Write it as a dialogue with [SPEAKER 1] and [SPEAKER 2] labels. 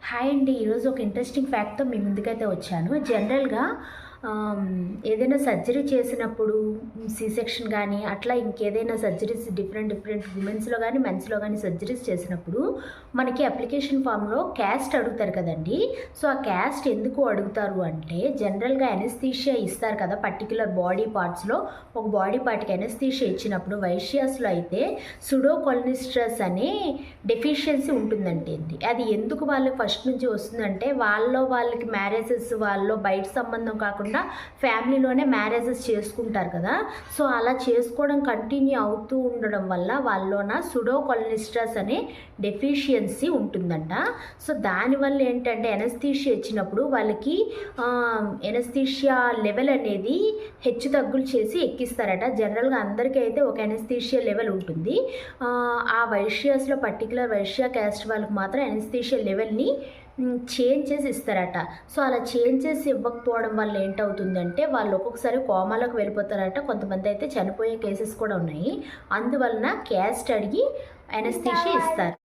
[SPEAKER 1] Hi అండి. ఈరోజు ఒక ఇంట్రెస్టింగ్ ఫ్యాక్ట్‌తో మీ ముందుకైతే వచ్చాను. జనరల్‌గా ఏదైనా సర్జరీ చేసినప్పుడు సి సెక్షన్ గానీ, అట్లా ఇంకేదైనా సర్జరీస్ డిఫరెంట్ విమెన్స్‌లో గానీ, మెన్స్‌లో గానీ సర్జరీస్ చేసినప్పుడు మనకి అప్లికేషన్ ఫామ్‌లో క్యాస్ట్ అడుగుతారు కదండీ! సో, ఆ క్యాస్ట్ ఎందుకు అడుగుతారు అంటే, జనరల్‌గా అనస్థీషియా ఇస్తారు కదా! పర్టిక్యులర్ బాడీ పార్ట్స్‌లో ఒక బాడీ పార్ట్‌కి అనస్థీషియా ఇచ్చినప్పుడు వైశ్యాస్‌లో అయితే సుడోకొలినిస్ట్రస్ అనే డెఫిషియన్సీ ఉంటుందండి. అది ఎందుకు వాళ్ళకి ఫస్ట్ నుంచి వస్తుందంటే, వాళ్ళకి మ్యారేజెస్ వాళ్ళలో బయట సంబంధం కాకుండా ఫ్యామిలీలోనే మ్యారేజెస్ చేసుకుంటారు కదా! సో, అలా చేసుకోవడం కంటిన్యూ అవుతూ ఉండడం వల్ల వాళ్ళలోన సుడోకొలినిస్ట్రస్ అనే డెఫిషియన్సీ ఉంటుందంట. సో, దానివల్ల ఏంటంటే అనస్థీషియా ఇచ్చినప్పుడు వాళ్ళకి అనస్థీషియా లెవెల్ అనేది హెచ్చు తగ్గులు చేసి ఎక్కిస్తారట. జనరల్‌గా అందరికీ అయితే ఒక అనస్థీషియా లెవెల్ ఉంటుంది. ఆ వైశ్యాస్‌లో పర్టిక్యులర్ వైశ్య క్యాస్ట్ వాళ్ళకి మాత్రం అనస్థీషియా లెవెల్‌ని చేంజ్ చేసి ఇస్తారట. సో, అలా చేంజ్ చేసి ఇవ్వకపోవడం వల్ల ఏంటవుతుందంటే, వాళ్ళు ఒక్కొక్కసారి కోమాలోకి వెళ్ళిపోతారట. కొంతమంది అయితే చనిపోయే కేసెస్ కూడా ఉన్నాయి. అందువలన క్యాస్ట్ అడిగి అనస్థీషియా ఇస్తారు.